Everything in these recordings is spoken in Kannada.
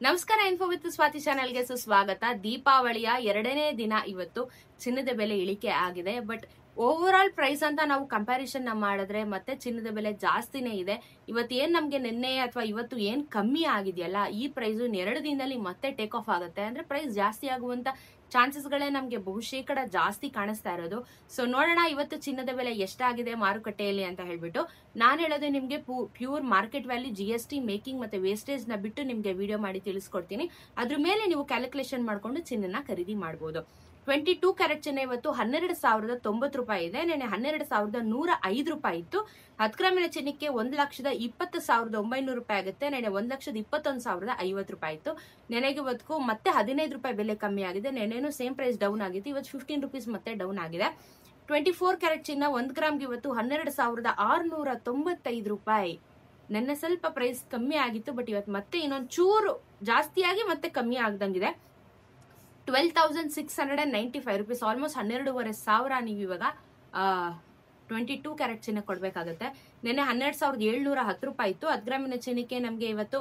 ನಮಸ್ಕಾರ. ಇನ್ಫೋ ವಿತ್ ಸ್ವಾತಿ ಚಾನೆಲ್ಗೆ ಸುಸ್ವಾಗತ. ದೀಪಾವಳಿಯ 2ನೇ ದಿನ ಇವತ್ತು ಚಿನ್ನದ ಬೆಲೆ ಇಳಿಕೆ ಆಗಿದೆ. ಬಟ್ ಓವರ್ ಆಲ್ ಪ್ರೈಸ್ ಅಂತ ನಾವು ಕಂಪ್ಯಾರಿಸನ್ ಮಾಡಿದ್ರೆ ಮತ್ತೆ ಚಿನ್ನದ ಬೆಲೆ ಜಾಸ್ತಿನೇ ಇದೆ. ಇವತ್ತು ಏನ್ ನಮ್ಗೆ ನಿನ್ನೆ ಅಥವಾ ಇವತ್ತು ಏನ್ ಕಮ್ಮಿ ಆಗಿದೆಯಲ್ಲ, ಈ ಪ್ರೈಸ್ 2 ದಿನದಲ್ಲಿ ಮತ್ತೆ ಟೇಕ್ ಆಫ್ ಆಗುತ್ತೆ. ಅಂದ್ರೆ ಪ್ರೈಸ್ ಜಾಸ್ತಿ ಆಗುವಂತ ಚಾನ್ಸಸ್ ಗಳೇ ನಮ್ಗೆ ಬಹುಶೇಕಡ ಜಾಸ್ತಿ ಕಾಣಿಸ್ತಾ ಇರೋದು. ಸೊ ನೋಡೋಣ ಇವತ್ತು ಚಿನ್ನದ ಬೆಲೆ ಎಷ್ಟಾಗಿದೆ ಮಾರುಕಟ್ಟೆಯಲ್ಲಿ ಅಂತ ಹೇಳ್ಬಿಟ್ಟು. ನಾನು ಹೇಳೋದು ನಿಮ್ಗೆ pure market value, GST, making ಮತ್ತೆ ವೇಸ್ಟೇಜ್ ನ ಬಿಟ್ಟು ನಿಮ್ಗೆ ವಿಡಿಯೋ ಮಾಡಿ ತಿಳಿಸ್ಕೊಡ್ತೀನಿ. ಅದ್ರ ಮೇಲೆ ನೀವು ಕ್ಯಾಲ್ಕುಲೇಷನ್ ಮಾಡ್ಕೊಂಡು ಚಿನ್ನನ ಖರೀದಿ ಮಾಡಬಹುದು. 22 ಕ್ಯಾರೆಟ್ ಚಿನ್ನ ಇವತ್ತು 12,090 ರೂಪಾಯಿ ಇದೆ. ನೆನೆ 12,105 ರೂಪಾಯಿ ಇತ್ತು. 10 ಗ್ರಾಮಿನ ಚಿನ್ನಕ್ಕೆ 1,20,900 ರೂಪಾಯಿ ಆಗುತ್ತೆ. ನೆನೆ 1,21,050 ರೂಪಾಯಿ ಇತ್ತು. ನೆನೆಗೆ ಇವತ್ತು ಮತ್ತೆ 15 ರೂಪಾಯಿ ಬೆಲೆ ಕಮ್ಮಿ ಆಗಿದೆ. ನೆನೆನೂ ಸೇಮ್ ಪ್ರೈಸ್ ಡೌನ್ ಆಗಿದೆ. ಇವತ್ತು 15 ರುಪೀಸ್ ಮತ್ತೆ ಡೌನ್ ಆಗಿದೆ. 24 ಕ್ಯಾರೆಟ್ ಚಿನ್ನ 1 ಗ್ರಾಮ್ಗೆ ಇವತ್ತು 12,695 ರೂಪಾಯಿ. ನೆನ್ನೆ ಸ್ವಲ್ಪ ಪ್ರೈಸ್ ಕಮ್ಮಿ ಆಗಿತ್ತು, ಬಟ್ ಇವತ್ತು ಮತ್ತೆ ಇನ್ನೊಂದು ಚೂರು ಜಾಸ್ತಿಯಾಗಿ ಮತ್ತೆ ಕಮ್ಮಿ ಆಗ್ದಂಗಿದೆ. 12,695 ರೂಪೀಸ್, ಆಲ್ಮೋಸ್ಟ್ 12,500 ನೀವು ಇವಾಗ 22 ಕ್ಯಾರೆಟ್ ಚಿನ್ನ ಕೊಡ್ಬೇಕಾಗುತ್ತೆ. ನೆನ್ನೆ 12,710 ರೂಪಾಯಿ ಇತ್ತು. 10 ಗ್ರಾಮಿನ ಚಿನ್ನಕ್ಕೆ ನಮ್ಗೆ ಇವತ್ತು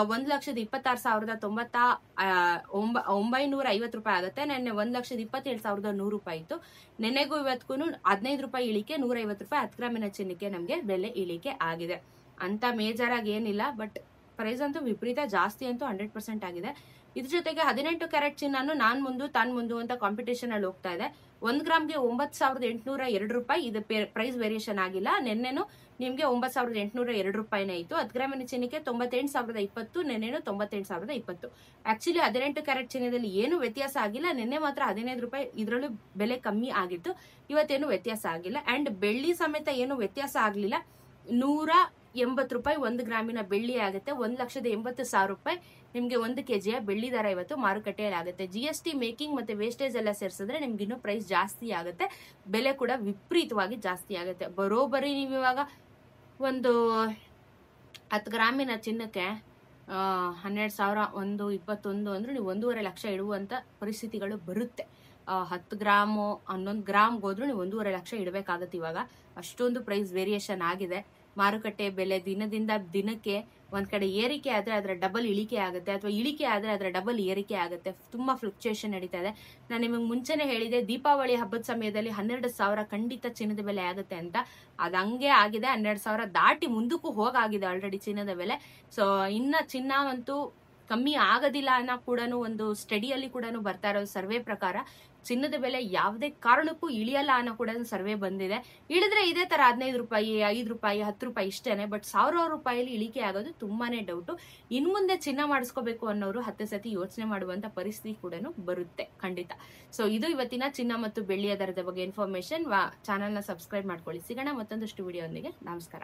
1,26,950 ರೂಪಾಯಿ ಆಗುತ್ತೆ. ನೆನ್ನೆ 1,27,100 ರೂಪಾಯಿ ಇತ್ತು. ನೆನೆಗೂ ಇವತ್ತಿಗೂ 15 ರೂಪಾಯಿ ಇಳಿಕೆ, 150 ರೂಪಾಯಿ 10 ಗ್ರಾಮಿನ ಚಿನ್ನಕ್ಕೆ ನಮ್ಗೆ ಬೆಲೆ ಇಳಿಕೆ ಆಗಿದೆ. ಅಂತ ಮೇಜರ್ ಆಗಿ ಏನಿಲ್ಲ, ಬಟ್ ಪ್ರೈಸ್ ಅಂತೂ ವಿಪರೀತ ಜಾಸ್ತಿ ಅಂತೂ 100% ಆಗಿದೆ. ಇದ್ರ ಜೊತೆಗೆ 18 ಕ್ಯಾರೆಟ್ ಚಿನ್ನನು ನಾನ್ ಮುಂದು ತಾನ್ ಮುಂದು ಅಂತ ಕಾಂಪಿಟೇಷನ್ ಅಲ್ಲಿ ಹೋಗ್ತಾ ಇದೆ. 1 ಗ್ರಾಮ್ಗೆ 9,802 ರೂಪಾಯಿ. ಇದು ಪ್ರೈಸ್ ವೇರಿಯೇಷನ್ ಆಗಿಲ್ಲ. ನೆನ್ನೆನು ನಿಮ್ಗೆ 9,802 ರೂಪಾಯಿನೇ ಇತ್ತು. 10 ಗ್ರಾಮಿನ ಚಿನ್ನಕ್ಕೆ 98,020, ನೆನ್ನೆನು 98,020. ಆಕ್ಚುಲಿ 18 ಕ್ಯಾರೆಟ್ ಚಿನ್ನದಲ್ಲಿ ಏನು ವ್ಯತ್ಯಾಸ ಆಗಿಲ್ಲ. ನೆನ್ನೆ ಮಾತ್ರ 15 ರೂಪಾಯಿ ಇದರಲ್ಲೂ ಬೆಲೆ ಕಮ್ಮಿ ಆಗಿತ್ತು. ಇವತ್ತೇನು ವ್ಯತ್ಯಾಸ ಆಗಿಲ್ಲ. ಅಂಡ್ ಬೆಳ್ಳಿ ಸಮೇತ ಏನು ವ್ಯತ್ಯಾಸ ಆಗ್ಲಿಲ್ಲ. 180 ರೂಪಾಯಿ 1 ಗ್ರಾಮಿನ ಬೆಳ್ಳಿ ಆಗುತ್ತೆ. 1,80,000 ರೂಪಾಯಿ ನಿಮ್ಗೆ 1 ಕೆಜಿಯ ಬೆಳ್ಳಿ ದರ ಇವತ್ತು ಮಾರುಕಟ್ಟೆಯಲ್ಲಿ ಆಗುತ್ತೆ. GST, ಮೇಕಿಂಗ್ ಮತ್ತೆ ವೇಸ್ಟೇಜ್ ಎಲ್ಲ ಸೇರಿಸಿದ್ರೆ ನಿಮ್ಗೆ ಇನ್ನೂ ಪ್ರೈಸ್ ಜಾಸ್ತಿ ಆಗುತ್ತೆ. ಬೆಲೆ ಕೂಡ ವಿಪರೀತವಾಗಿ ಜಾಸ್ತಿ ಆಗುತ್ತೆ. ಬರೋಬ್ಬರಿ ನೀವು ಇವಾಗ ಒಂದು 10 ಗ್ರಾಮಿನ ಚಿನ್ನಕ್ಕೆ 12,000, 121 ಅಂದ್ರೆ ನೀವು 1.5 ಲಕ್ಷ ಇಡುವಂತ ಪರಿಸ್ಥಿತಿಗಳು ಬರುತ್ತೆ. 10 ಗ್ರಾಮು 11 ಗ್ರಾಮ್ಗೆ ಹೋದ್ರು ನೀವು 1.5 ಲಕ್ಷ ಇಡಬೇಕಾಗತ್ತೆ. ಇವಾಗ ಅಷ್ಟೊಂದು ಪ್ರೈಸ್ ವೇರಿಯೇಷನ್ ಆಗಿದೆ. ಮಾರುಕಟ್ಟೆ ಬೆಲೆ ದಿನದಿಂದ ದಿನಕ್ಕೆ ಒಂದ್ ಕಡೆ ಏರಿಕೆ ಆದ್ರೆ ಅದರ ಡಬಲ್ ಇಳಿಕೆ ಆಗುತ್ತೆ, ಅಥವಾ ಇಳಿಕೆ ಆದ್ರೆ ಅದರ ಡಬಲ್ ಏರಿಕೆ ಆಗುತ್ತೆ. ತುಂಬಾ ಫ್ಲಕ್ಚುಯೇಷನ್ ನಡೀತಾ ಇದೆ. ನಾನು ನಿಮಗೆ ಮುಂಚೆನೆ ಹೇಳಿದೆ, ದೀಪಾವಳಿ ಹಬ್ಬದ ಸಮಯದಲ್ಲಿ 12,000 ಖಂಡಿತ ಚಿನ್ನದ ಬೆಲೆ ಆಗುತ್ತೆ ಅಂತ. ಅದ್ ಹಂಗೆ ಆಗಿದೆ. 12,000 ದಾಟಿ ಮುಂದಕ್ಕೂ ಹೋಗಾಗಿದೆ ಆಲ್ರೆಡಿ ಚಿನ್ನದ ಬೆಲೆ. ಸೊ ಇನ್ನ ಚಿನ್ನ ಅಂತೂ ಕಮ್ಮಿ ಆಗೋದಿಲ್ಲ ಅನ್ನೋ ಕೂಡ ಒಂದು ಸ್ಟಡಿಯಲ್ಲಿ ಕೂಡ ಬರ್ತಾ ಇರೋ ಸರ್ವೆ ಪ್ರಕಾರ ಚಿನ್ನದ ಬೆಲೆ ಯಾವುದೇ ಕಾರಣಕ್ಕೂ ಇಳಿಯಲ್ಲ ಅನ್ನೋ ಕೂಡ ಸರ್ವೆ ಬಂದಿದೆ. ಇಳಿದ್ರೆ ಇದೇ ತರ 15 ರೂಪಾಯಿ, 5 ರೂಪಾಯಿ, 10 ರೂಪಾಯಿ ಇಷ್ಟೇನೆ. ಬಟ್ 1,000 ರೂಪಾಯಿಲಿ ಇಳಿಕೆ ಆಗೋದು ತುಂಬಾನೇ ಡೌಟು. ಇನ್ ಮುಂದೆ ಚಿನ್ನ ಮಾಡಿಸ್ಕೋಬೇಕು ಅನ್ನೋರು 10 ಸತಿ ಯೋಚನೆ ಮಾಡುವಂತ ಪರಿಸ್ಥಿತಿ ಕೂಡ ಬರುತ್ತೆ ಖಂಡಿತ. ಸೊ ಇದು ಇವತ್ತಿನ ಚಿನ್ನ ಮತ್ತು ಬೆಳ್ಳಿಯ ದರದ ಬಗ್ಗೆ ಇನ್ಫಾರ್ಮೇಶನ್. ಚಾನಲ್ ನ ಸಬ್ಸ್ಕ್ರೈಬ್ ಮಾಡ್ಕೊಳ್ಳಿ. ಸಿಗೋಣ ಮತ್ತೊಂದಷ್ಟು ವಿಡಿಯೋ ಒಂದಿಗೆ. ನಮಸ್ಕಾರ.